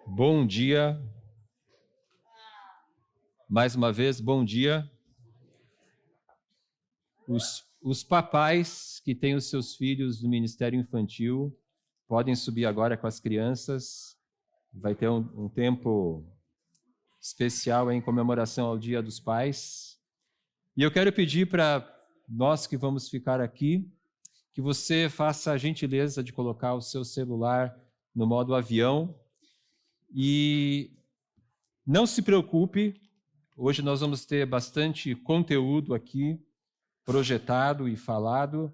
Bom dia. Mais uma vez, bom dia. Os papais que têm os seus filhos no Ministério Infantil podem subir agora com as crianças. Vai ter um tempo especial em comemoração ao Dia dos Pais. E eu quero pedir para nós que vamos ficar aqui, que você faça a gentileza de colocar o seu celular no modo avião. E não se preocupe, hoje nós vamos ter bastante conteúdo aqui, projetado e falado.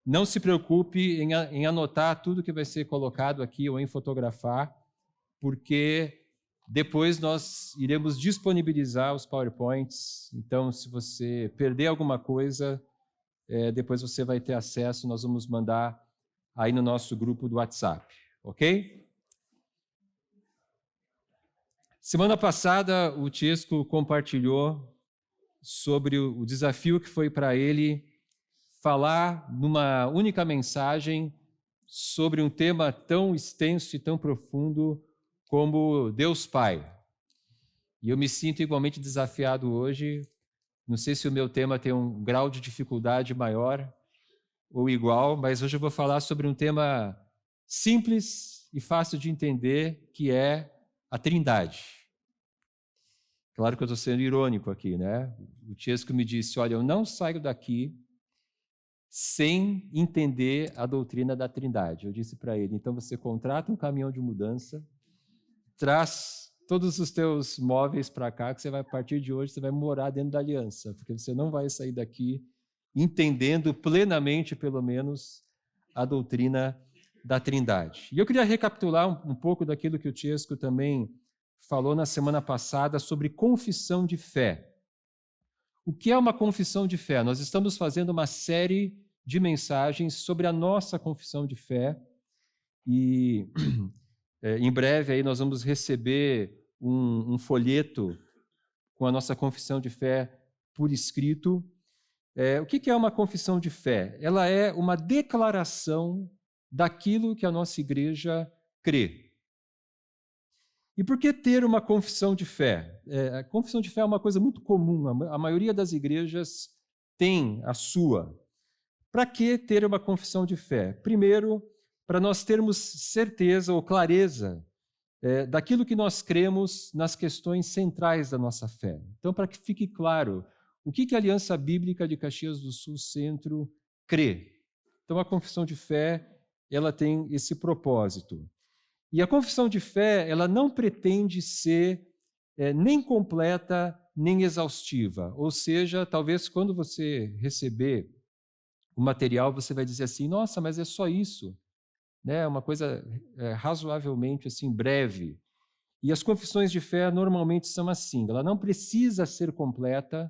Não se preocupe em anotar tudo que vai ser colocado aqui ou em fotografar, porque depois nós iremos disponibilizar os PowerPoints. Então, se você perder alguma coisa, depois você vai ter acesso, nós vamos mandar aí no nosso grupo do WhatsApp, ok? Semana passada, o Tiesco compartilhou sobre o desafio que foi para ele falar numa única mensagem sobre um tema tão extenso e tão profundo como Deus Pai. E eu me sinto igualmente desafiado hoje. Não sei se o meu tema tem um grau de dificuldade maior ou igual, mas hoje eu vou falar sobre um tema simples e fácil de entender, que é a Trindade. Claro que eu estou sendo irônico aqui, né? O Tiesco me disse, olha, eu não saio daqui sem entender a doutrina da Trindade. Eu disse para ele, então você contrata um caminhão de mudança, traz todos os teus móveis para cá, que você vai, a partir de hoje, você vai morar dentro da aliança, porque você não vai sair daqui entendendo plenamente, pelo menos, a doutrina da Trindade. E eu queria recapitular um pouco daquilo que o Tiesco também falou na semana passada sobre confissão de fé. O que é uma confissão de fé? Nós estamos fazendo uma série de mensagens sobre a nossa confissão de fé e em breve aí nós vamos receber um folheto com a nossa confissão de fé por escrito. O que é uma confissão de fé? Ela é uma declaração daquilo que a nossa igreja crê. E por que ter uma confissão de fé? A confissão de fé é uma coisa muito comum, a maioria das igrejas tem a sua. Para que ter uma confissão de fé? Primeiro, para nós termos certeza ou clareza daquilo que nós cremos nas questões centrais da nossa fé. Então, para que fique claro, o que a Aliança Bíblica de Caxias do Sul Centro crê? Então, a confissão de fé, ela tem esse propósito. E a confissão de fé, ela não pretende ser nem completa, nem exaustiva. Ou seja, talvez quando você receber o material, você vai dizer assim, nossa, mas é só isso. Né? Uma coisa razoavelmente assim, breve. E as confissões de fé normalmente são assim, ela não precisa ser completa,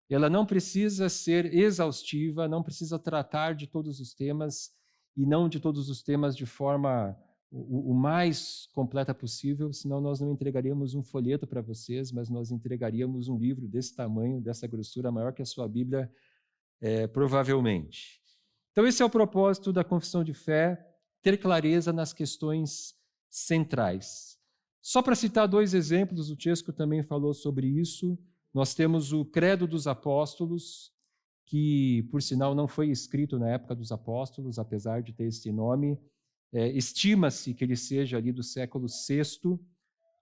ela não precisa ser exaustiva, não precisa tratar de todos os temas, e não de todos os temas de forma o mais completa possível, senão nós não entregaríamos um folheto para vocês, mas nós entregaríamos um livro desse tamanho, dessa grossura, maior que a sua Bíblia, provavelmente. Então, esse é o propósito da confissão de fé, ter clareza nas questões centrais. Só para citar dois exemplos, o Tiesco também falou sobre isso. Nós temos o Credo dos Apóstolos, que, por sinal, não foi escrito na época dos apóstolos, apesar de ter esse nome. Estima-se que ele seja ali do século VI.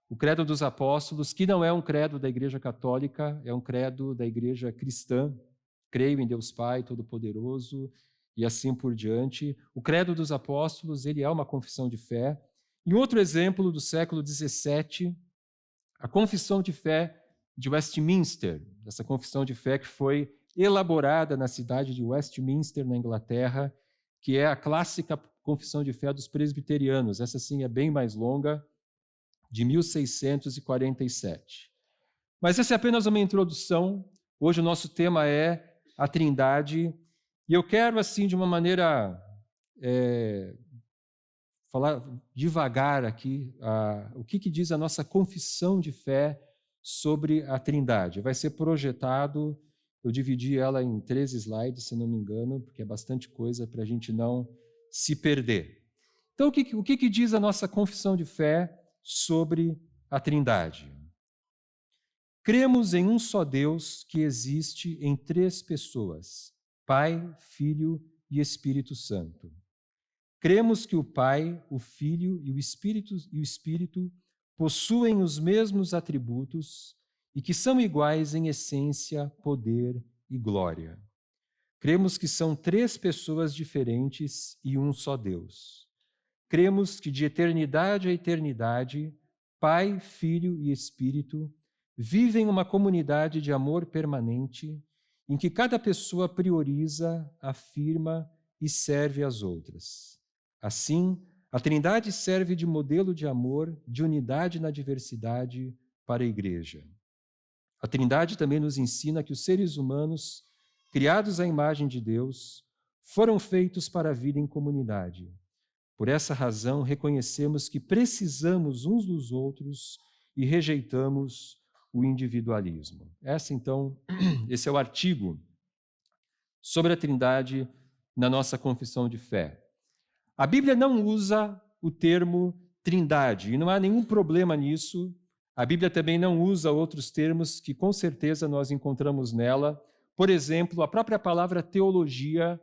O Credo dos Apóstolos, que não é um credo da Igreja Católica, é um credo da Igreja Cristã. Creio em Deus Pai Todo-Poderoso e assim por diante. O Credo dos Apóstolos, ele é uma confissão de fé. E outro exemplo do século XVII, a Confissão de Fé de Westminster, essa confissão de fé que foi elaborada na cidade de Westminster, na Inglaterra, que é a clássica confissão de fé dos presbiterianos. Essa sim é bem mais longa, de 1647. Mas essa é apenas uma introdução. Hoje o nosso tema é a Trindade, e eu quero, assim, de uma maneira falar devagar aqui o que diz a nossa confissão de fé sobre a Trindade. Vai ser projetado, eu dividi ela em 13 slides, se não me engano, porque é bastante coisa para a gente não se perder. Então, o que diz a nossa confissão de fé sobre a Trindade. Cremos em um só Deus que existe em 3 pessoas, Pai, Filho e Espírito Santo. Cremos que o Pai, o Filho e o Espírito possuem os mesmos atributos e que são iguais em essência, poder e glória. Cremos que são 3 pessoas diferentes e um só Deus. Cremos que de eternidade a eternidade, Pai, Filho e Espírito vivem uma comunidade de amor permanente em que cada pessoa prioriza, afirma e serve as outras. Assim, a Trindade serve de modelo de amor, de unidade na diversidade para a Igreja. A Trindade também nos ensina que os seres humanos, criados à imagem de Deus, foram feitos para a vida em comunidade. Por essa razão, reconhecemos que precisamos uns dos outros e rejeitamos o individualismo. Esse é o artigo sobre a Trindade na nossa confissão de fé. A Bíblia não usa o termo Trindade, e não há nenhum problema nisso. A Bíblia também não usa outros termos que com certeza nós encontramos nela. Por exemplo, a própria palavra teologia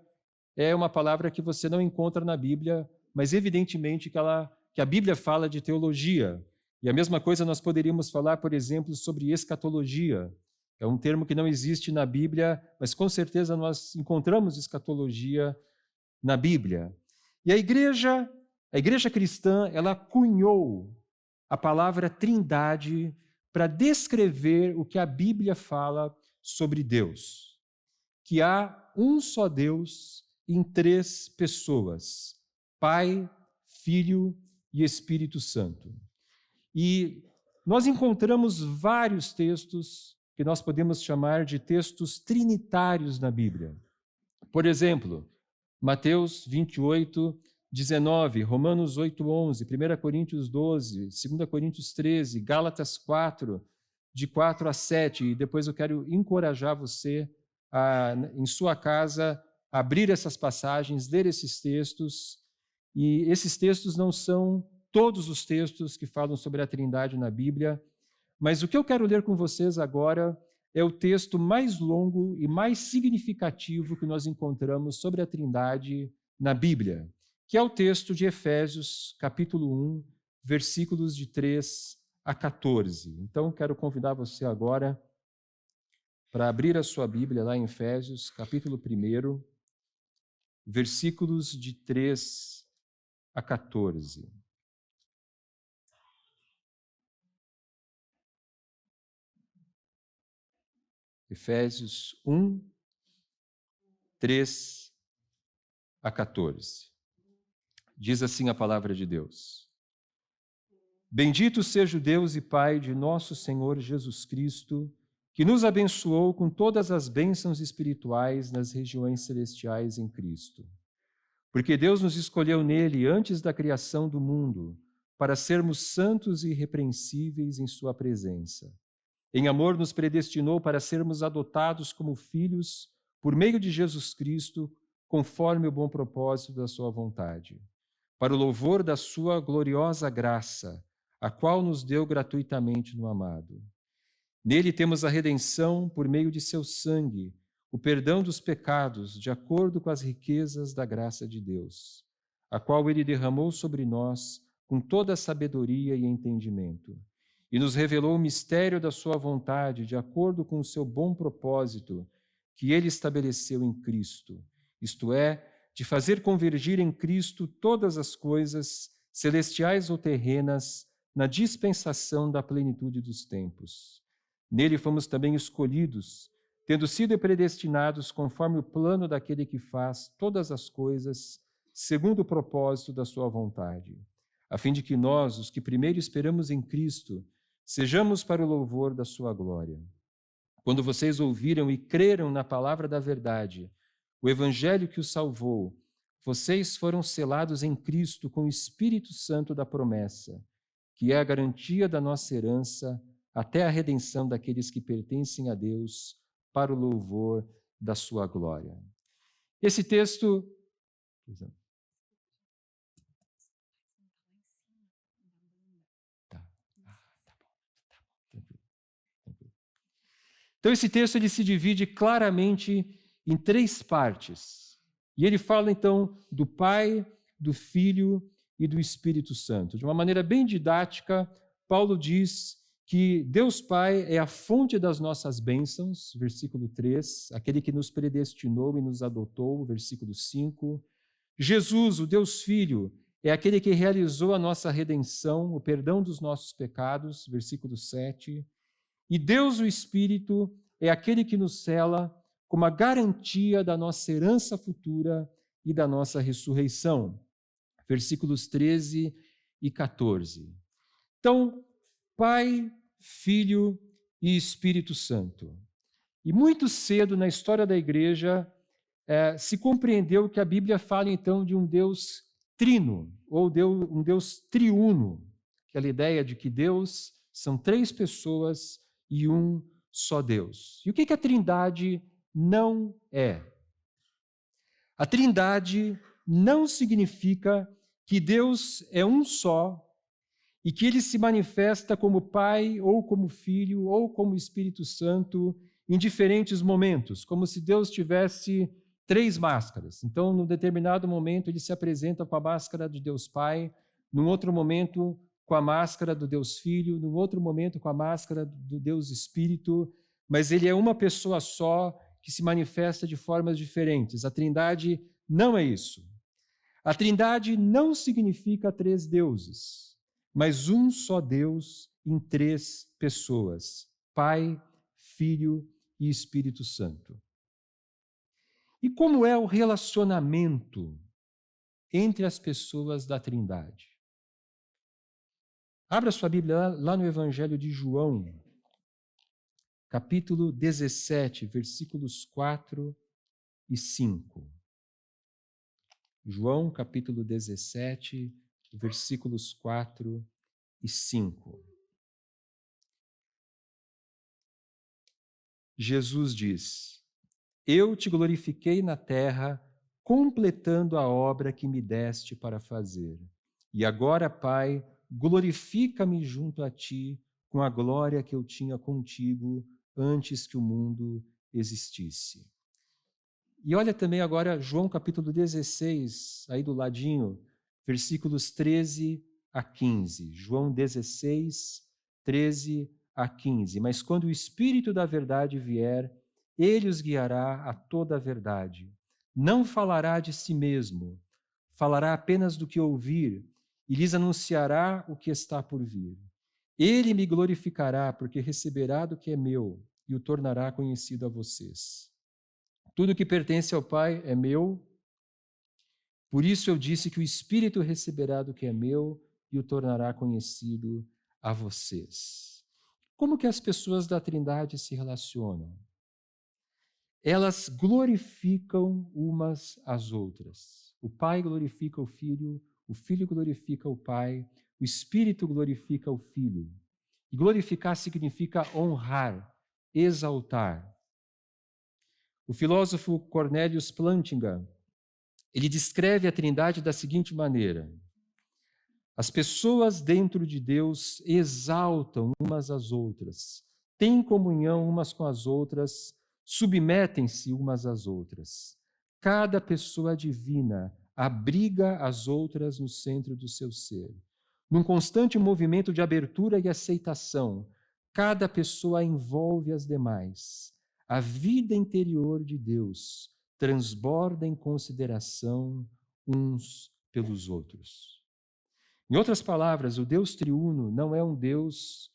é uma palavra que você não encontra na Bíblia, mas evidentemente que a Bíblia fala de teologia. E a mesma coisa nós poderíamos falar, por exemplo, sobre escatologia. É um termo que não existe na Bíblia, mas com certeza nós encontramos escatologia na Bíblia. E a igreja cristã, ela cunhou a palavra Trindade para descrever o que a Bíblia fala sobre Deus. Que há um só Deus em 3 pessoas, Pai, Filho e Espírito Santo. E nós encontramos vários textos que nós podemos chamar de textos trinitários na Bíblia. Por exemplo, Mateus 28, 19, Romanos 8, 11, 1 Coríntios 12, 2 Coríntios 13, Gálatas 4, de 4 a 7. E depois eu quero encorajar você a, em sua casa, abrir essas passagens, ler esses textos. E esses textos não são todos os textos que falam sobre a Trindade na Bíblia, mas o que eu quero ler com vocês agora é o texto mais longo e mais significativo que nós encontramos sobre a Trindade na Bíblia, que é o texto de Efésios, capítulo 1, versículos de 3 a 14. Então, quero convidar você agora para abrir a sua Bíblia lá em Efésios, capítulo 1, versículos de 3 a 14. Efésios 1, 3 a 14. Diz assim a palavra de Deus: Bendito seja o Deus e Pai de nosso Senhor Jesus Cristo, que nos abençoou com todas as bênçãos espirituais nas regiões celestiais em Cristo. Porque Deus nos escolheu nele antes da criação do mundo, para sermos santos e irrepreensíveis em sua presença. Em amor nos predestinou para sermos adotados como filhos por meio de Jesus Cristo, conforme o bom propósito da sua vontade, para o louvor da sua gloriosa graça, a qual nos deu gratuitamente no amado. Nele temos a redenção por meio de seu sangue, o perdão dos pecados, de acordo com as riquezas da graça de Deus, a qual ele derramou sobre nós com toda a sabedoria e entendimento, e nos revelou o mistério da sua vontade, de acordo com o seu bom propósito, que ele estabeleceu em Cristo, isto é, de fazer convergir em Cristo todas as coisas, celestiais ou terrenas, na dispensação da plenitude dos tempos. Nele fomos também escolhidos, tendo sido predestinados conforme o plano daquele que faz todas as coisas, segundo o propósito da sua vontade, a fim de que nós, os que primeiro esperamos em Cristo, sejamos para o louvor da sua glória. Quando vocês ouviram e creram na palavra da verdade, o evangelho que os salvou, vocês foram selados em Cristo com o Espírito Santo da promessa, que é a garantia da nossa herança até a redenção daqueles que pertencem a Deus, para o louvor da sua glória. Esse texto... Tá. Então, esse texto ele se divide claramente em 3 partes. E ele fala, então, do Pai, do Filho e do Espírito Santo. De uma maneira bem didática, Paulo diz que Deus Pai é a fonte das nossas bênçãos, versículo 3, aquele que nos predestinou e nos adotou, versículo 5. Jesus, o Deus Filho, é aquele que realizou a nossa redenção, o perdão dos nossos pecados, versículo 7. E Deus, o Espírito, é aquele que nos cela como a garantia da nossa herança futura e da nossa ressurreição, versículos 13 e 14. Então, Pai, Filho e Espírito Santo. E muito cedo na história da igreja, se compreendeu que a Bíblia fala então de um Deus trino, ou um Deus triuno, aquela ideia de que Deus são 3 pessoas e um só Deus. E o que a Trindade não é? A Trindade não significa que Deus é um só e que ele se manifesta como Pai, ou como Filho, ou como Espírito Santo em diferentes momentos, como se Deus tivesse 3 máscaras. Então, num determinado momento, ele se apresenta com a máscara de Deus Pai, num outro momento, com a máscara do Deus Filho, num outro momento, com a máscara do Deus Espírito, mas ele é uma pessoa só que se manifesta de formas diferentes. A Trindade não é isso. A Trindade não significa 3 deuses, mas um só Deus em 3 pessoas: Pai, Filho e Espírito Santo. E como é o relacionamento entre as pessoas da Trindade? Abra sua Bíblia lá no Evangelho de João, capítulo 17, versículos 4 e 5. João, capítulo 17, versículos 4 e 5. Jesus diz: Eu te glorifiquei na terra, completando a obra que me deste para fazer. E agora, Pai, glorifica-me junto a ti com a glória que eu tinha contigo antes que o mundo existisse. E olha também agora João capítulo 16, aí do ladinho, versículos 13 a 15. João 16, 13 a 15. Mas quando o Espírito da verdade vier, ele os guiará a toda a verdade. Não falará de si mesmo, falará apenas do que ouvir e lhes anunciará o que está por vir. Ele me glorificará, porque receberá do que é meu e o tornará conhecido a vocês. Tudo que pertence ao Pai é meu, por isso eu disse que o Espírito receberá do que é meu e o tornará conhecido a vocês. Como que as pessoas da Trindade se relacionam? Elas glorificam umas às outras. O Pai glorifica o Filho glorifica o Pai, o Espírito glorifica o Filho. E glorificar significa honrar, exaltar. O filósofo Cornelius Plantinga, ele descreve a Trindade da seguinte maneira: as pessoas dentro de Deus exaltam umas às outras, têm comunhão umas com as outras, submetem-se umas às outras. Cada pessoa divina abriga as outras no centro do seu ser. Num constante movimento de abertura e aceitação, cada pessoa envolve as demais. A vida interior de Deus transborda em consideração uns pelos outros. Em outras palavras, o Deus triuno não é um Deus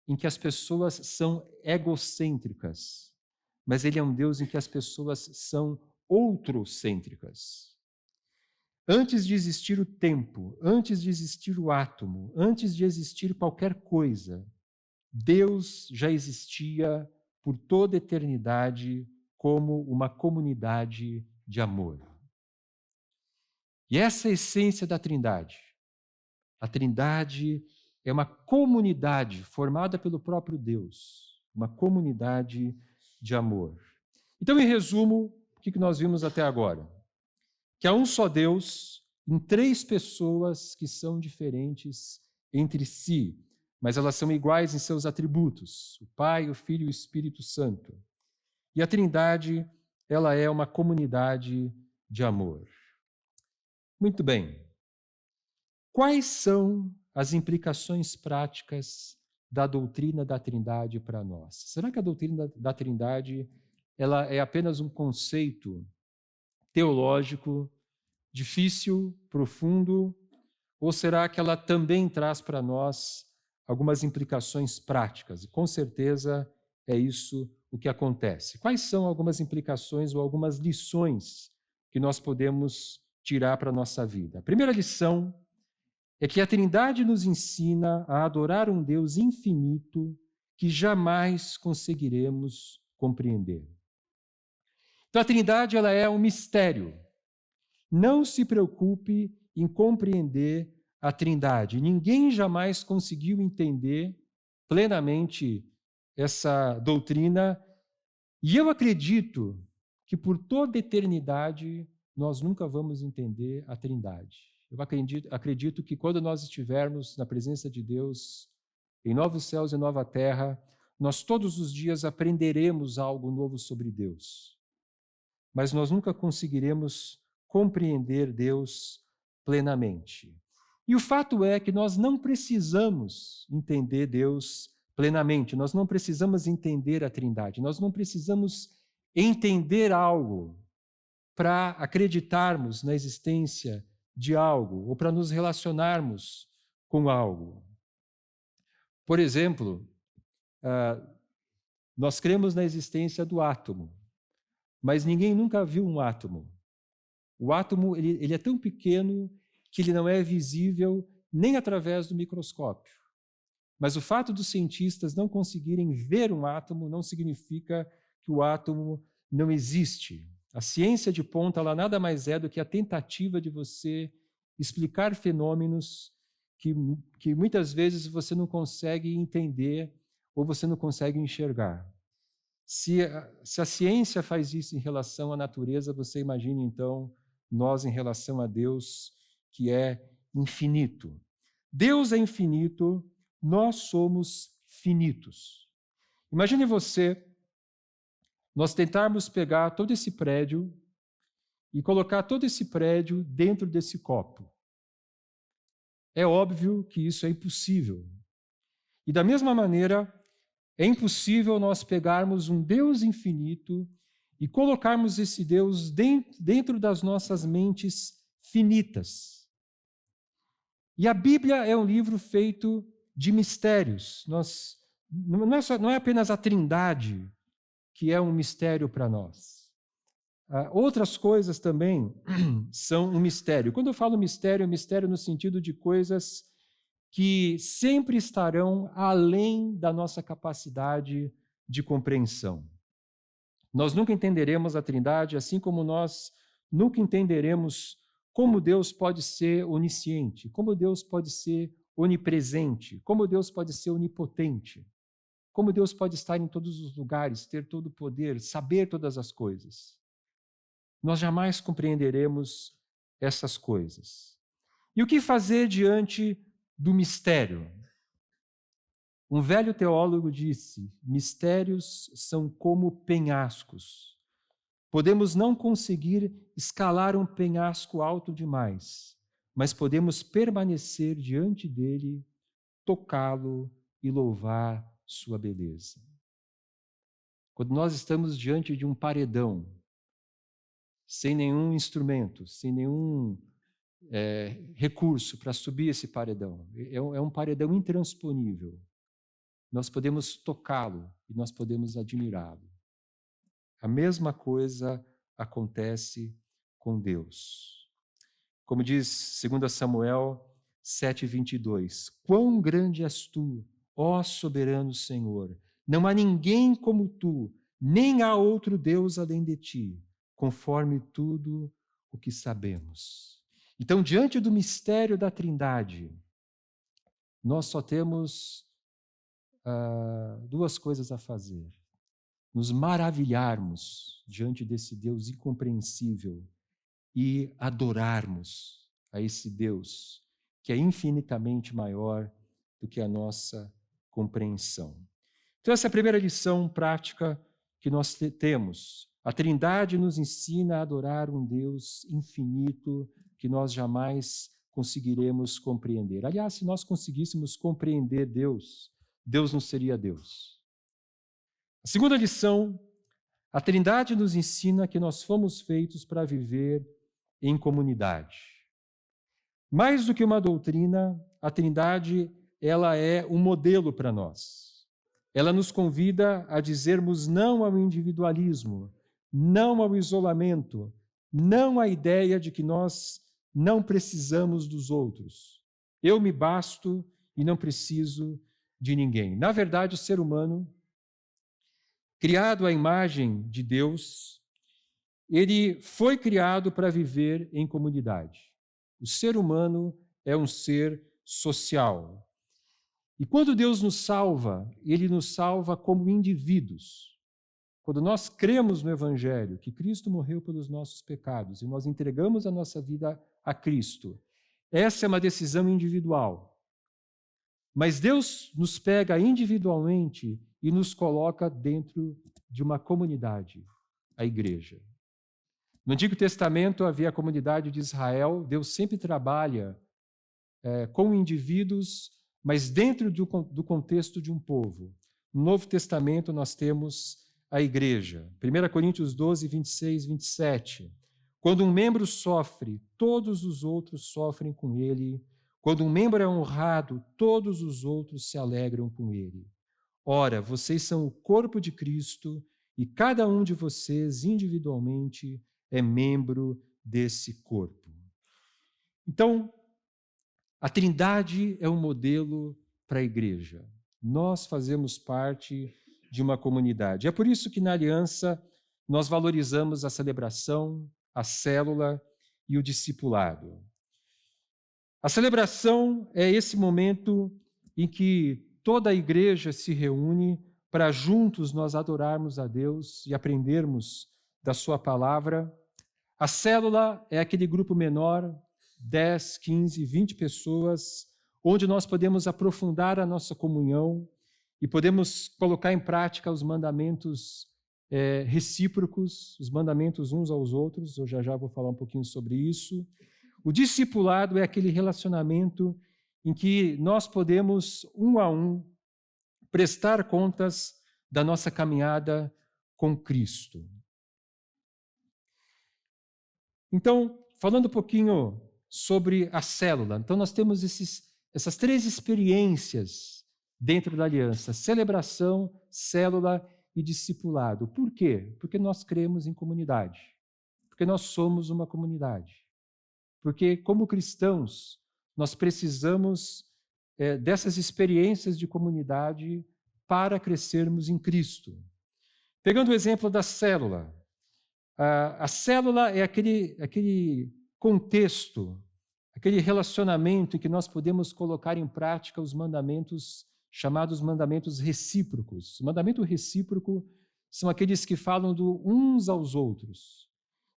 em que as pessoas são egocêntricas, mas ele é um Deus em que as pessoas são outrocêntricas. Antes de existir o tempo, antes de existir o átomo, antes de existir qualquer coisa, Deus já existia por toda a eternidade como uma comunidade de amor. E essa é a essência da Trindade. A Trindade é uma comunidade formada pelo próprio Deus, uma comunidade de amor. Então, em resumo, o que nós vimos até agora? Que há um só Deus em 3 pessoas que são diferentes entre si, mas elas são iguais em seus atributos, o Pai, o Filho e o Espírito Santo. E a Trindade, ela é uma comunidade de amor. Muito bem. Quais são as implicações práticas da doutrina da Trindade para nós? Será que a doutrina da Trindade ela é apenas um conceito teológico difícil, profundo, ou será que ela também traz para nós algumas implicações práticas? E com certeza é isso o que acontece. Quais são algumas implicações ou algumas lições que nós podemos tirar para a nossa vida? A primeira lição é que a Trindade nos ensina a adorar um Deus infinito que jamais conseguiremos compreender. Então a Trindade ela é um mistério. Não se preocupe em compreender a Trindade. Ninguém jamais conseguiu entender plenamente essa doutrina, e eu acredito que por toda eternidade nós nunca vamos entender a Trindade. Eu acredito que quando nós estivermos na presença de Deus, em novos céus e nova terra, nós todos os dias aprenderemos algo novo sobre Deus. Mas nós nunca conseguiremos compreender Deus plenamente. E o fato é que nós não precisamos entender Deus plenamente, nós não precisamos entender a Trindade, nós não precisamos entender algo para acreditarmos na existência de algo ou para nos relacionarmos com algo. Por exemplo, nós cremos na existência do átomo, mas ninguém nunca viu um átomo. O átomo ele é tão pequeno que ele não é visível nem através do microscópio. Mas o fato dos cientistas não conseguirem ver um átomo não significa que o átomo não existe. A ciência de ponta ela nada mais é do que a tentativa de você explicar fenômenos que muitas vezes você não consegue entender ou você não consegue enxergar. Se a ciência faz isso em relação à natureza, você imagine então nós em relação a Deus, que é infinito. Deus é infinito, nós somos finitos. Imagine você, nós tentarmos pegar todo esse prédio e colocar todo esse prédio dentro desse copo. É óbvio que isso é impossível. E da mesma maneira, é impossível nós pegarmos um Deus infinito e colocarmos esse Deus dentro das nossas mentes finitas. E a Bíblia é um livro feito de mistérios. Não é apenas a Trindade que é um mistério para nós. Outras coisas também são um mistério. Quando eu falo mistério, é mistério no sentido de coisas que sempre estarão além da nossa capacidade de compreensão. Nós nunca entenderemos a Trindade, assim como nós nunca entenderemos como Deus pode ser onisciente, como Deus pode ser onipresente, como Deus pode ser onipotente, como Deus pode estar em todos os lugares, ter todo o poder, saber todas as coisas. Nós jamais compreenderemos essas coisas. E o que fazer diante do mistério? Um velho teólogo disse: mistérios são como penhascos. Podemos não conseguir escalar um penhasco alto demais, mas podemos permanecer diante dele, tocá-lo e louvar sua beleza. Quando nós estamos diante de um paredão, sem nenhum instrumento, sem nenhum recurso para subir esse paredão, é um paredão intransponível. Nós podemos tocá-lo e nós podemos admirá-lo. A mesma coisa acontece com Deus. Como diz 2 Samuel 7:22, quão grande és tu, ó soberano Senhor! Não há ninguém como tu, nem há outro Deus além de ti, conforme tudo o que sabemos. Então, diante do mistério da Trindade, nós só temos duas coisas a fazer: nos maravilharmos diante desse Deus incompreensível e adorarmos a esse Deus que é infinitamente maior do que a nossa compreensão. Então, essa é a primeira lição prática que nós temos. A Trindade nos ensina a adorar um Deus infinito que nós jamais conseguiremos compreender. Aliás, se nós conseguíssemos compreender Deus, Deus não seria Deus. A segunda lição, a Trindade nos ensina que nós fomos feitos para viver em comunidade. Mais do que uma doutrina, a Trindade, ela é um modelo para nós. Ela nos convida a dizermos não ao individualismo, não ao isolamento, não à ideia de que nós não precisamos dos outros. Eu me basto e não preciso de ninguém. Na verdade, o ser humano, criado à imagem de Deus, ele foi criado para viver em comunidade. O ser humano é um ser social. E quando Deus nos salva, Ele nos salva como indivíduos. Quando nós cremos no Evangelho, que Cristo morreu pelos nossos pecados, e nós entregamos a nossa vida a Cristo, essa é uma decisão individual. Mas Deus nos pega individualmente e nos coloca dentro de uma comunidade, a igreja. No Antigo Testamento havia a comunidade de Israel. Deus sempre trabalha com indivíduos, mas dentro do contexto de um povo. No Novo Testamento nós temos a igreja. 1 Coríntios 12, 26, 27. Quando um membro sofre, todos os outros sofrem com ele. Quando um membro é honrado, todos os outros se alegram com ele. Ora, vocês são o corpo de Cristo e cada um de vocês individualmente é membro desse corpo. Então, a Trindade é um modelo para a igreja. Nós fazemos parte de uma comunidade. É por isso que na Aliança nós valorizamos a celebração, a célula e o discipulado. A celebração é esse momento em que toda a igreja se reúne para juntos nós adorarmos a Deus e aprendermos da sua palavra. A célula é aquele grupo menor, 10, 15, 20 pessoas, onde nós podemos aprofundar a nossa comunhão e podemos colocar em prática os mandamentos recíprocos, os mandamentos uns aos outros. Eu já vou falar um pouquinho sobre isso. O discipulado é aquele relacionamento em que nós podemos, um a um, prestar contas da nossa caminhada com Cristo. Então, falando um pouquinho sobre a célula. Então, nós temos essas três experiências dentro da aliança: celebração, célula e discipulado. Por quê? Porque nós cremos em comunidade. Porque nós somos uma comunidade. Porque, como cristãos, nós precisamos dessas experiências de comunidade para crescermos em Cristo. Pegando o exemplo da célula. A célula é aquele contexto, aquele relacionamento em que nós podemos colocar em prática os mandamentos chamados mandamentos recíprocos. O mandamento recíproco são aqueles que falam uns aos outros.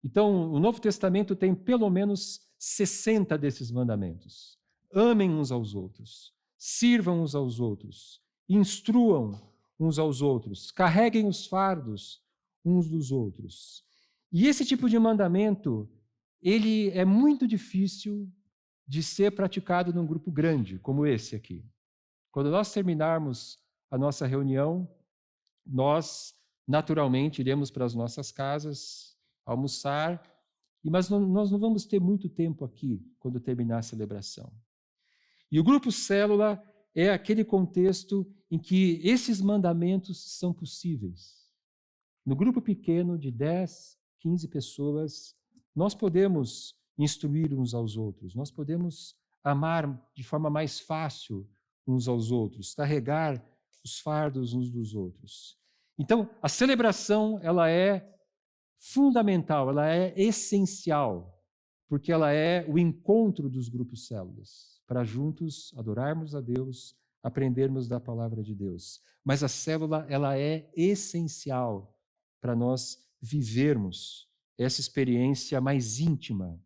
Então, o Novo Testamento tem pelo menos 60 desses mandamentos. Amem uns aos outros, sirvam uns aos outros, instruam uns aos outros, carreguem os fardos uns dos outros. E esse tipo de mandamento, ele é muito difícil de ser praticado num grupo grande, como esse aqui. Quando nós terminarmos a nossa reunião, nós, naturalmente, iremos para as nossas casas almoçar, mas nós não vamos ter muito tempo aqui quando terminar a celebração. E o grupo célula é aquele contexto em que esses mandamentos são possíveis. No grupo pequeno de 10, 15 pessoas, nós podemos instruir uns aos outros, nós podemos amar de forma mais fácil uns aos outros, carregar os fardos uns dos outros. Então, a celebração, ela é fundamental, ela é essencial, porque ela é o encontro dos grupos células, para juntos adorarmos a Deus, aprendermos da palavra de Deus. Mas a célula, ela é essencial para nós vivermos essa experiência mais íntima,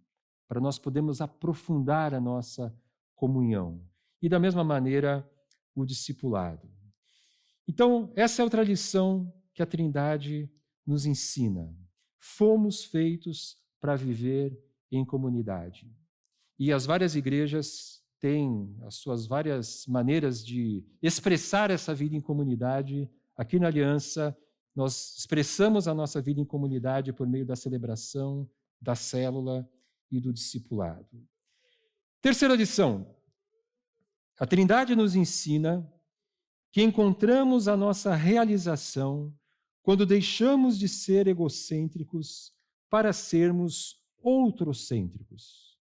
para nós podermos aprofundar a nossa comunhão. E da mesma maneira, o discipulado. Então, essa é outra lição que a Trindade nos ensina. Fomos feitos para viver em comunidade. E as várias igrejas têm as suas várias maneiras de expressar essa vida em comunidade. Aqui na Aliança, nós expressamos a nossa vida em comunidade por meio da celebração, da célula e do discipulado. Terceira lição. A Trindade nos ensina que encontramos a nossa realização quando deixamos de ser egocêntricos para sermos outrocêntricos.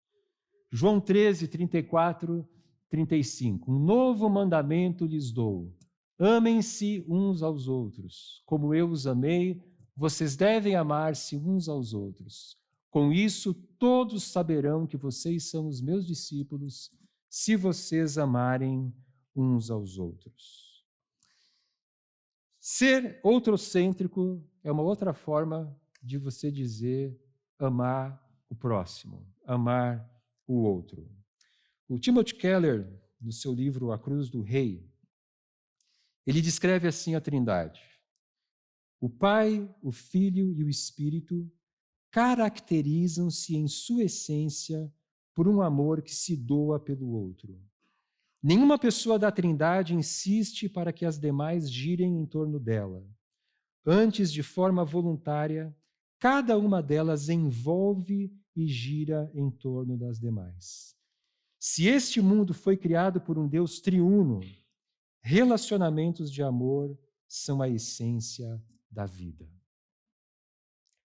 João 13, 34, 35. Um novo mandamento lhes dou. Amem-se uns aos outros. Como eu os amei, vocês devem amar-se uns aos outros. Com isso, todos saberão que vocês são os meus discípulos, se vocês amarem uns aos outros. Ser outrocêntrico é uma outra forma de você dizer amar o próximo, amar o outro. O Timothy Keller, no seu livro A Cruz do Rei, ele descreve assim a Trindade. O Pai, o Filho e o Espírito caracterizam-se em sua essência por um amor que se doa pelo outro. Nenhuma pessoa da Trindade insiste para que as demais girem em torno dela. Antes, de forma voluntária, cada uma delas envolve e gira em torno das demais. Se este mundo foi criado por um Deus triuno, relacionamentos de amor são a essência da vida.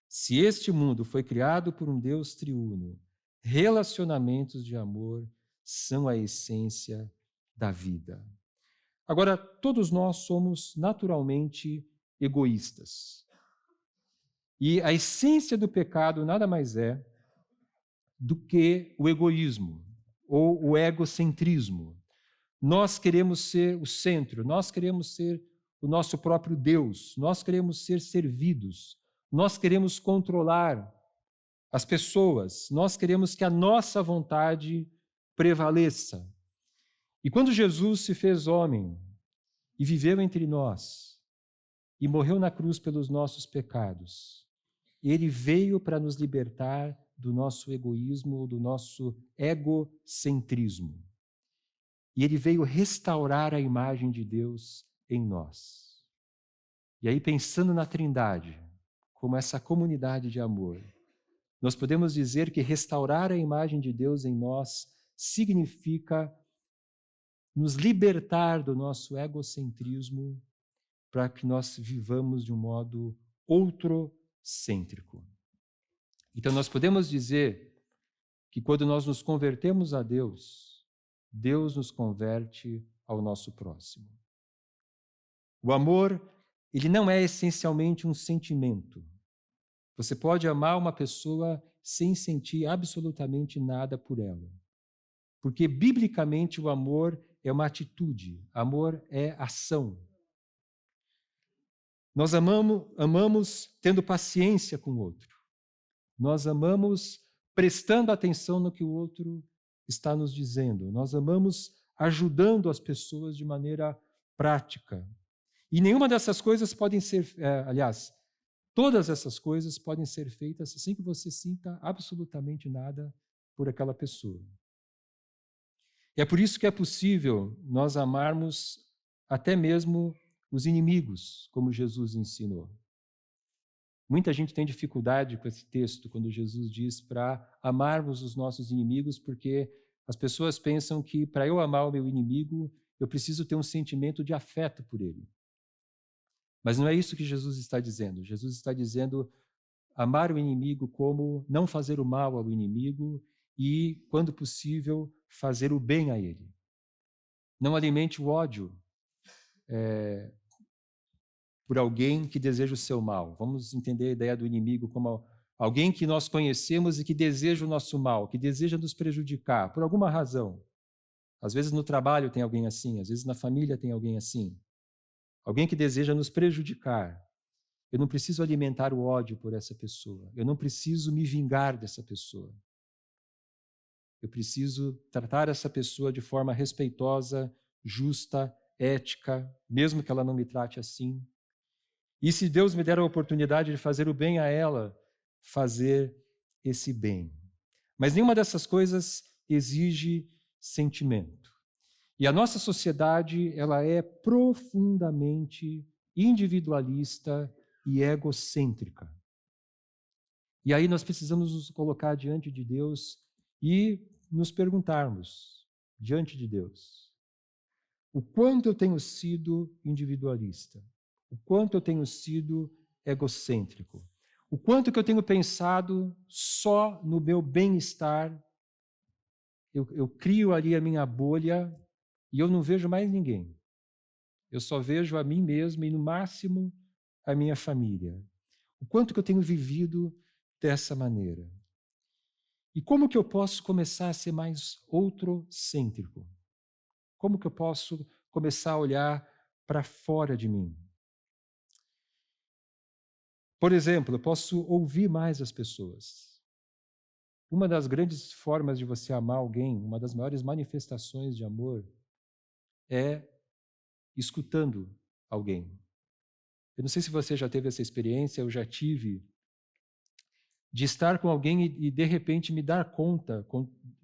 Se este mundo foi criado por um Deus triuno, relacionamentos de amor são a essência da vida. Agora, todos nós somos naturalmente egoístas. E a essência do pecado nada mais é do que o egoísmo ou o egocentrismo. Nós queremos ser o centro, nós queremos ser o nosso próprio Deus, nós queremos ser servidos, nós queremos controlar as pessoas, nós queremos que a nossa vontade prevaleça. E quando Jesus se fez homem e viveu entre nós e morreu na cruz pelos nossos pecados, ele veio para nos libertar do nosso egoísmo, do nosso egocentrismo. E ele veio restaurar a imagem de Deus em nós. E aí, pensando na Trindade, como essa comunidade de amor, nós podemos dizer que restaurar a imagem de Deus em nós significa nos libertar do nosso egocentrismo para que nós vivamos de um modo outrocêntrico. Então, nós podemos dizer que quando nós nos convertemos a Deus, Deus nos converte ao nosso próximo. O amor, ele não é essencialmente um sentimento. Você pode amar uma pessoa sem sentir absolutamente nada por ela. Porque, biblicamente, o amor é uma atitude, amor é ação. Nós amamos tendo paciência com o outro. Nós amamos prestando atenção no que o outro está nos dizendo. Nós amamos ajudando as pessoas de maneira prática. E nenhuma dessas coisas podem ser, todas essas coisas podem ser feitas sem que você sinta absolutamente nada por aquela pessoa. E é por isso que é possível nós amarmos até mesmo os inimigos, como Jesus ensinou. Muita gente tem dificuldade com esse texto, quando Jesus diz para amarmos os nossos inimigos, porque as pessoas pensam que para eu amar o meu inimigo, eu preciso ter um sentimento de afeto por ele. Mas não é isso que Jesus está dizendo. Jesus está dizendo amar o inimigo como não fazer o mal ao inimigo e, quando possível, fazer o bem a ele. Não alimente o ódio por alguém que deseja o seu mal. Vamos entender a ideia do inimigo como alguém que nós conhecemos e que deseja o nosso mal, que deseja nos prejudicar, por alguma razão. Às vezes no trabalho tem alguém assim, às vezes na família tem alguém assim. Alguém que deseja nos prejudicar. Eu não preciso alimentar o ódio por essa pessoa. Eu não preciso me vingar dessa pessoa. Eu preciso tratar essa pessoa de forma respeitosa, justa, ética, mesmo que ela não me trate assim. E se Deus me der a oportunidade de fazer o bem a ela, fazer esse bem. Mas nenhuma dessas coisas exige sentimento. E a nossa sociedade, ela é profundamente individualista e egocêntrica. E aí nós precisamos nos colocar diante de Deus e nos perguntarmos, diante de Deus, o quanto eu tenho sido individualista, o quanto eu tenho sido egocêntrico, o quanto que eu tenho pensado só no meu bem-estar, eu crio ali a minha bolha e eu não vejo mais ninguém. Eu só vejo a mim mesmo e, no máximo, a minha família. O quanto que eu tenho vivido dessa maneira. E como que eu posso começar a ser mais outrocêntrico? Como que eu posso começar a olhar para fora de mim? Por exemplo, eu posso ouvir mais as pessoas. Uma das grandes formas de você amar alguém, uma das maiores manifestações de amor, é escutando alguém. Eu não sei se você já teve essa experiência, eu já tive, de estar com alguém e de repente me dar conta,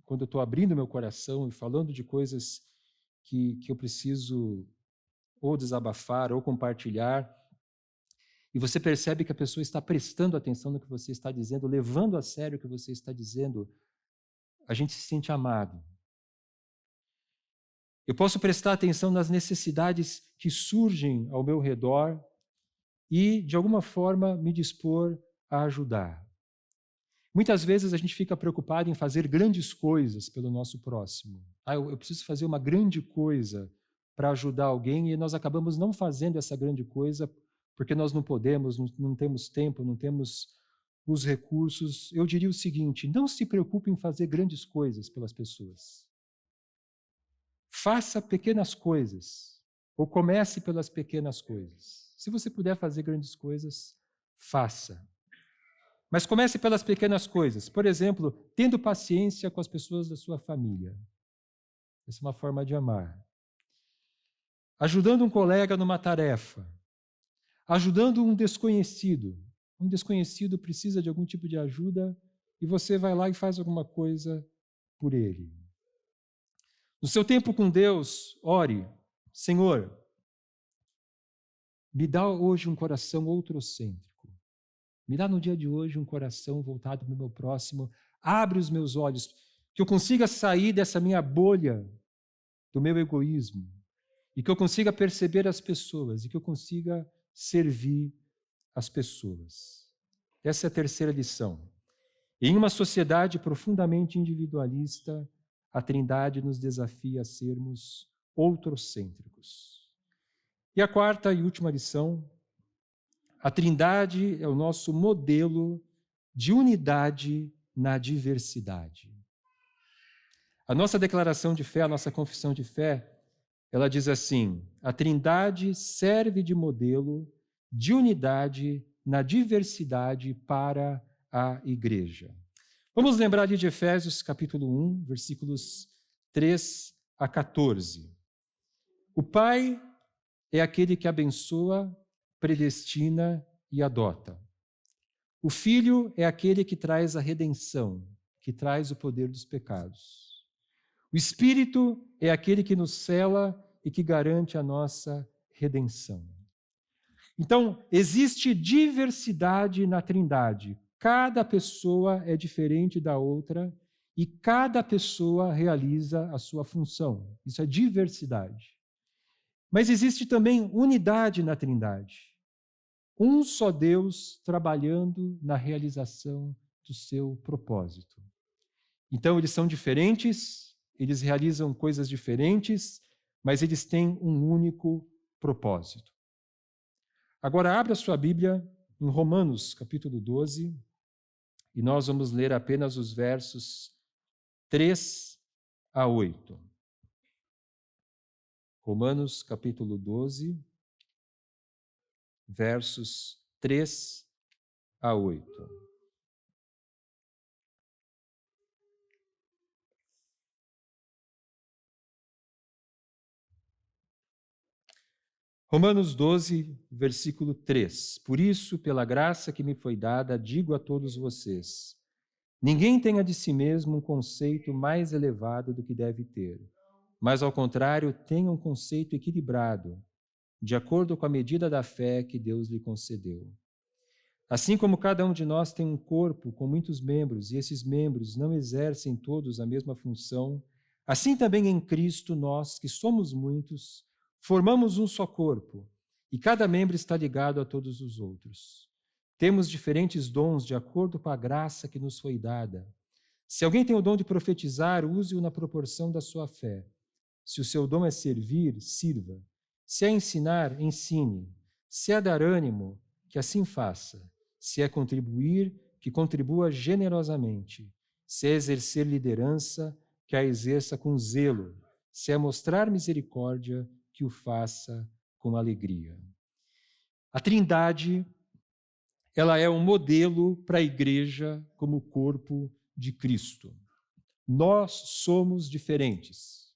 quando eu estou abrindo meu coração e falando de coisas que eu preciso ou desabafar ou compartilhar, e você percebe que a pessoa está prestando atenção no que você está dizendo, levando a sério o que você está dizendo, a gente se sente amado. Eu posso prestar atenção nas necessidades que surgem ao meu redor e, de alguma forma, me dispor a ajudar. Muitas vezes a gente fica preocupado em fazer grandes coisas pelo nosso próximo. Eu preciso fazer uma grande coisa para ajudar alguém e nós acabamos não fazendo essa grande coisa porque nós não podemos, não temos tempo, não temos os recursos. Eu diria o seguinte: não se preocupe em fazer grandes coisas pelas pessoas. Faça pequenas coisas, ou comece pelas pequenas coisas. Se você puder fazer grandes coisas, faça. Mas comece pelas pequenas coisas. Por exemplo, tendo paciência com as pessoas da sua família. Essa é uma forma de amar. Ajudando um colega numa tarefa. Ajudando um desconhecido. Um desconhecido precisa de algum tipo de ajuda e você vai lá e faz alguma coisa por ele. No seu tempo com Deus, ore: Senhor, me dá hoje um coração outrocêntrico. Me dá no dia de hoje um coração voltado para o meu próximo. Abre os meus olhos, que eu consiga sair dessa minha bolha, do meu egoísmo, e que eu consiga perceber as pessoas, e que eu consiga servir as pessoas. Essa é a terceira lição. Em uma sociedade profundamente individualista, a Trindade nos desafia a sermos outrocêntricos. E a quarta e última lição: a Trindade é o nosso modelo de unidade na diversidade. A nossa declaração de fé, a nossa confissão de fé, ela diz assim: a Trindade serve de modelo de unidade na diversidade para a Igreja. Vamos lembrar ali de Efésios capítulo 1, versículos 3 a 14. O Pai é aquele que abençoa, predestina e adota. O Filho é aquele que traz a redenção, que traz o poder dos pecados. O Espírito é aquele que nos cela e que garante a nossa redenção. Então, existe diversidade na Trindade. Cada pessoa é diferente da outra e cada pessoa realiza a sua função. Isso é diversidade. Mas existe também unidade na Trindade. Um só Deus trabalhando na realização do seu propósito. Então, eles são diferentes, eles realizam coisas diferentes, mas eles têm um único propósito. Agora, abra sua Bíblia em Romanos, capítulo 12, e nós vamos ler apenas os versos 3 a 8. Romanos, capítulo 12, versos 3 a 8. Romanos 12, versículo 3. Por isso, pela graça que me foi dada, digo a todos vocês: ninguém tenha de si mesmo um conceito mais elevado do que deve ter, mas, ao contrário, tenha um conceito equilibrado, de acordo com a medida da fé que Deus lhe concedeu. Assim como cada um de nós tem um corpo com muitos membros, e esses membros não exercem todos a mesma função, assim também em Cristo nós, que somos muitos, formamos um só corpo, e cada membro está ligado a todos os outros. Temos diferentes dons de acordo com a graça que nos foi dada. Se alguém tem o dom de profetizar, use-o na proporção da sua fé. Se o seu dom é servir, sirva. Se é ensinar, ensine. Se é dar ânimo, que assim faça. Se é contribuir, que contribua generosamente. Se é exercer liderança, que a exerça com zelo. Se é mostrar misericórdia, que o faça com alegria. A Trindade, ela é um modelo para a igreja como corpo de Cristo. Nós somos diferentes.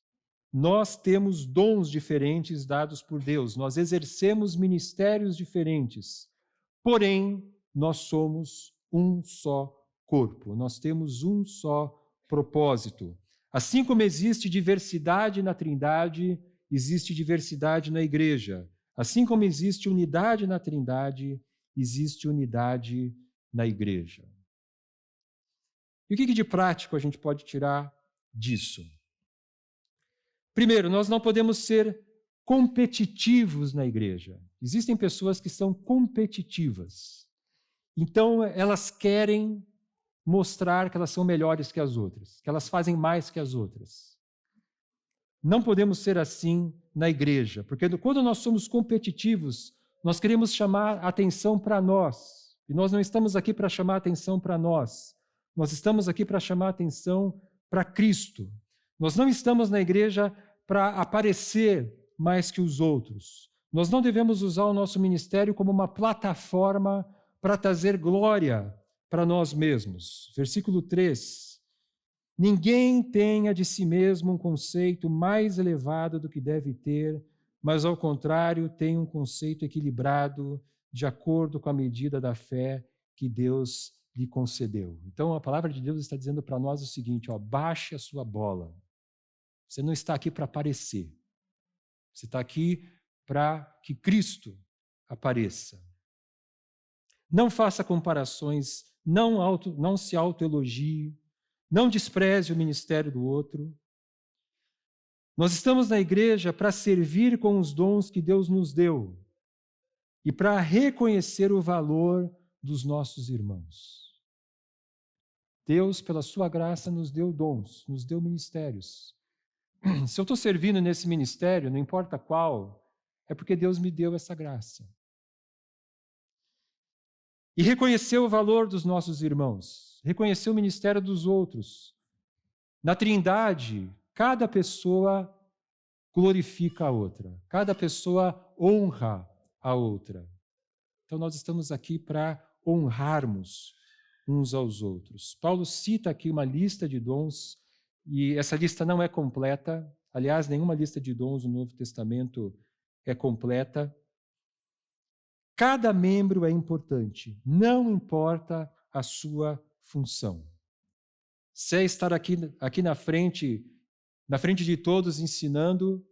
Nós temos dons diferentes dados por Deus. Nós exercemos ministérios diferentes. Porém, nós somos um só corpo. Nós temos um só propósito. Assim como existe diversidade na Trindade, existe diversidade na igreja. Assim como existe unidade na Trindade, existe unidade na igreja. E o que de prático a gente pode tirar disso? Primeiro, nós não podemos ser competitivos na igreja. Existem pessoas que são competitivas. Então, elas querem mostrar que elas são melhores que as outras, que elas fazem mais que as outras. Não podemos ser assim na igreja, porque quando nós somos competitivos, nós queremos chamar atenção para nós. E nós não estamos aqui para chamar atenção para nós. Nós estamos aqui para chamar atenção para Cristo. Nós não estamos na igreja para aparecer mais que os outros. Nós não devemos usar o nosso ministério como uma plataforma para trazer glória para nós mesmos. Versículo 3. Ninguém tenha de si mesmo um conceito mais elevado do que deve ter, mas, ao contrário, tenha um conceito equilibrado, de acordo com a medida da fé que Deus lhe concedeu. Então, a palavra de Deus está dizendo para nós o seguinte: baixe a sua bola. Você não está aqui para aparecer. Você está aqui para que Cristo apareça. Não faça comparações, não se autoelogie, não despreze o ministério do outro. Nós estamos na igreja para servir com os dons que Deus nos deu e para reconhecer o valor dos nossos irmãos. Deus, pela sua graça, nos deu dons, nos deu ministérios. Se eu estou servindo nesse ministério, não importa qual, é porque Deus me deu essa graça. E reconhecer o valor dos nossos irmãos, reconhecer o ministério dos outros. Na Trindade, cada pessoa glorifica a outra, cada pessoa honra a outra. Então, nós estamos aqui para honrarmos uns aos outros. Paulo cita aqui uma lista de dons, e essa lista não é completa. Aliás, nenhuma lista de dons no Novo Testamento é completa. Cada membro é importante, não importa a sua função. Se é estar aqui na frente de todos ensinando,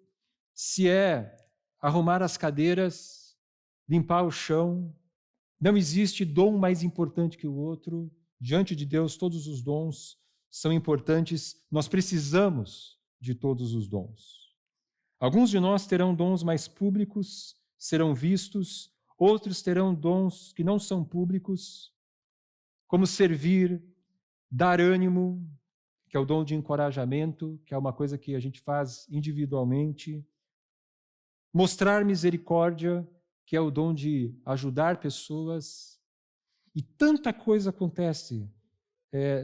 se é arrumar as cadeiras, limpar o chão, não existe dom mais importante que o outro. Diante de Deus, todos os dons são importantes. Nós precisamos de todos os dons. Alguns de nós terão dons mais públicos, serão vistos. Outros terão dons que não são públicos, como servir, dar ânimo, que é o dom de encorajamento, que é uma coisa que a gente faz individualmente. Mostrar misericórdia, que é o dom de ajudar pessoas. E tanta coisa acontece,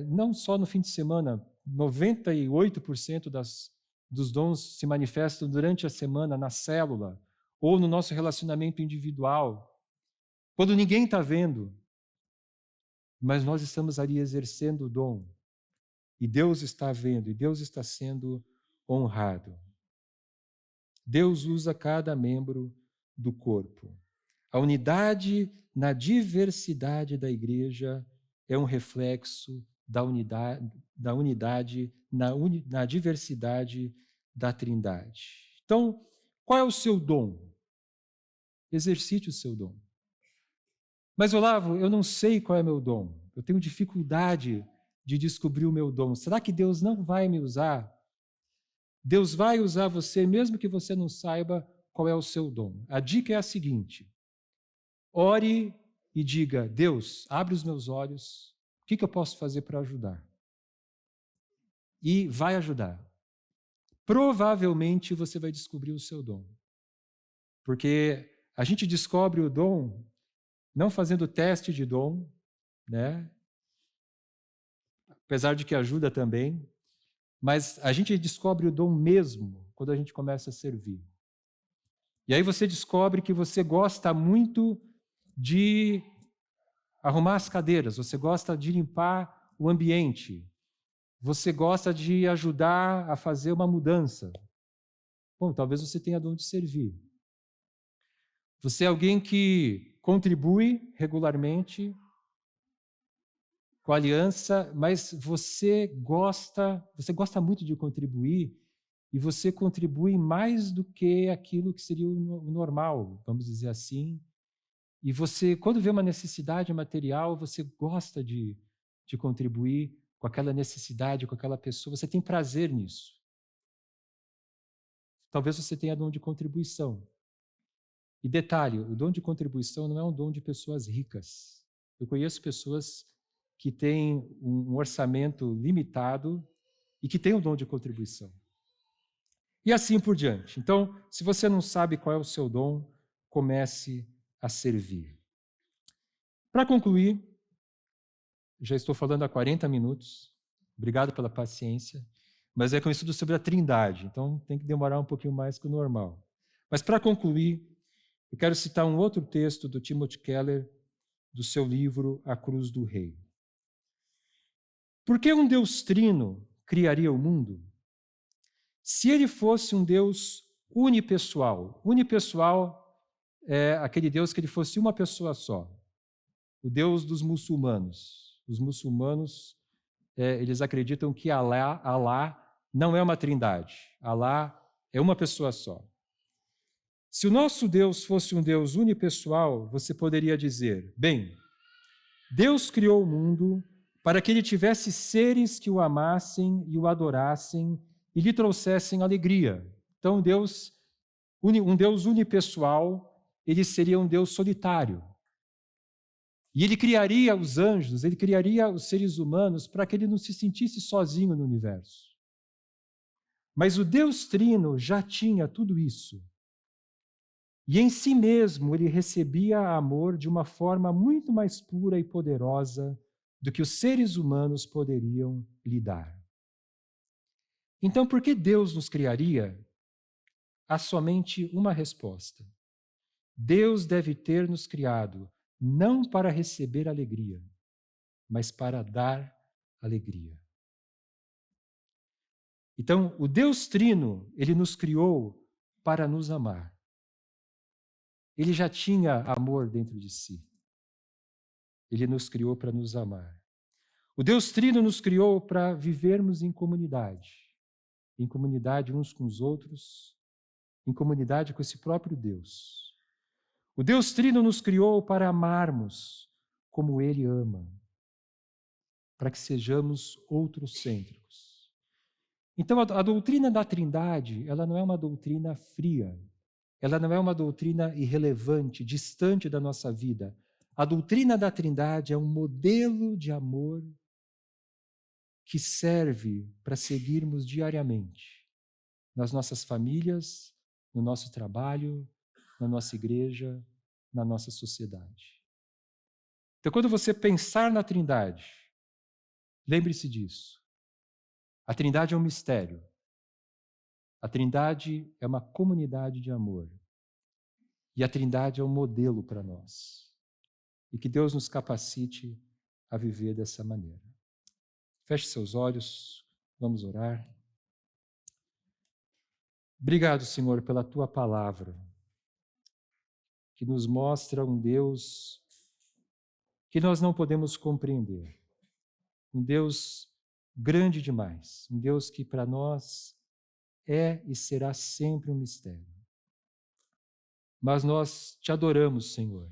não só no fim de semana. 98% dos dons se manifestam durante a semana na célula ou no nosso relacionamento individual, quando ninguém está vendo, mas nós estamos ali exercendo o dom, e Deus está vendo, e Deus está sendo honrado. Deus usa cada membro do corpo. A unidade na diversidade da igreja é um reflexo da unidade na diversidade da Trindade. Então, qual é o seu dom? Exercite o seu dom. Mas, Olavo, eu não sei qual é meu dom. Eu tenho dificuldade de descobrir o meu dom. Será que Deus não vai me usar? Deus vai usar você, mesmo que você não saiba qual é o seu dom. A dica é a seguinte: ore e diga: Deus, abre os meus olhos, o que eu posso fazer para ajudar? E vai ajudar. Provavelmente você vai descobrir o seu dom. Porque a gente descobre o dom não fazendo teste de dom, né? Apesar de que ajuda também, mas a gente descobre o dom mesmo quando a gente começa a servir. E aí você descobre que você gosta muito de arrumar as cadeiras, você gosta de limpar o ambiente, você gosta de ajudar a fazer uma mudança. Bom, talvez você tenha dom de servir. Você é alguém que contribui regularmente com a aliança, mas você gosta muito de contribuir e você contribui mais do que aquilo que seria o normal, vamos dizer assim. E você, quando vê uma necessidade material, você gosta de contribuir com aquela necessidade, com aquela pessoa, você tem prazer nisso. Talvez você tenha dom de contribuição. E detalhe, o dom de contribuição não é um dom de pessoas ricas. Eu conheço pessoas que têm um orçamento limitado e que têm o dom de contribuição. E assim por diante. Então, se você não sabe qual é o seu dom, comece a servir. Para concluir, já estou falando há 40 minutos, obrigado pela paciência, mas é conhecido sobre a Trindade, então tem que demorar um pouquinho mais que o normal. Mas para concluir, eu quero citar um outro texto do Timothy Keller, do seu livro A Cruz do Rei. Por que um Deus trino criaria o mundo? Se ele fosse um Deus unipessoal é aquele Deus que ele fosse uma pessoa só, o Deus dos muçulmanos. Os muçulmanos, eles acreditam que Alá não é uma trindade, Alá é uma pessoa só. Se o nosso Deus fosse um Deus unipessoal, você poderia dizer, bem, Deus criou o mundo para que ele tivesse seres que o amassem e o adorassem e lhe trouxessem alegria. Então, um Deus unipessoal, ele seria um Deus solitário. E ele criaria os anjos, ele criaria os seres humanos para que ele não se sentisse sozinho no universo. Mas o Deus Trino já tinha tudo isso. E em si mesmo ele recebia amor de uma forma muito mais pura e poderosa do que os seres humanos poderiam lhe dar. Então, por que Deus nos criaria? Há somente uma resposta. Deus deve ter nos criado não para receber alegria, mas para dar alegria. Então, o Deus Trino, ele nos criou para nos amar. Ele já tinha amor dentro de si. Ele nos criou para nos amar. O Deus Trino nos criou para vivermos em comunidade uns com os outros, em comunidade com esse próprio Deus. O Deus Trino nos criou para amarmos como Ele ama, para que sejamos outrocêntricos. Então, a doutrina da Trindade, ela não é uma doutrina fria, ela não é uma doutrina irrelevante, distante da nossa vida. A doutrina da Trindade é um modelo de amor que serve para seguirmos diariamente nas nossas famílias, no nosso trabalho, na nossa igreja, na nossa sociedade. Então, quando você pensar na Trindade, lembre-se disso. A Trindade é um mistério. A Trindade é uma comunidade de amor. E a Trindade é um modelo para nós. E que Deus nos capacite a viver dessa maneira. Feche seus olhos, vamos orar. Obrigado, Senhor, pela Tua palavra. que nos mostra um Deus que nós não podemos compreender. Um Deus grande demais, um Deus que para nós é e será sempre um mistério. Mas nós te adoramos, Senhor,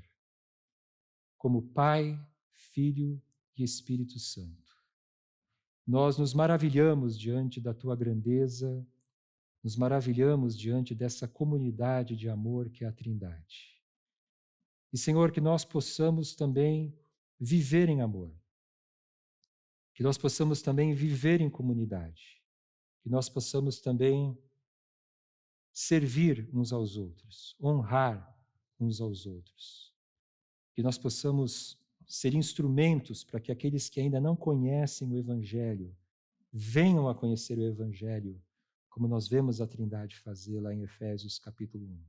como Pai, Filho e Espírito Santo. Nós nos maravilhamos diante da tua grandeza, nos maravilhamos diante dessa comunidade de amor que é a Trindade. E, Senhor, que nós possamos também viver em amor, que nós possamos também viver em comunidade, que nós possamos também servir uns aos outros, honrar uns aos outros, que nós possamos ser instrumentos para que aqueles que ainda não conhecem o Evangelho venham a conhecer o Evangelho, como nós vemos a Trindade fazer lá em Efésios capítulo 1.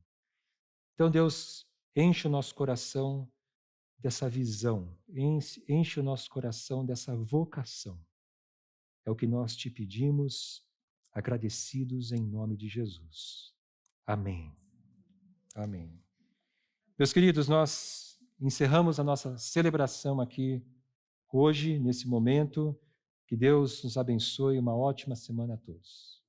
Então, Deus, enche o nosso coração dessa visão, enche o nosso coração dessa vocação. É o que nós te pedimos, agradecidos em nome de Jesus. Amém. Amém. Meus queridos, nós encerramos a nossa celebração aqui hoje, nesse momento. Que Deus nos abençoe, uma ótima semana a todos.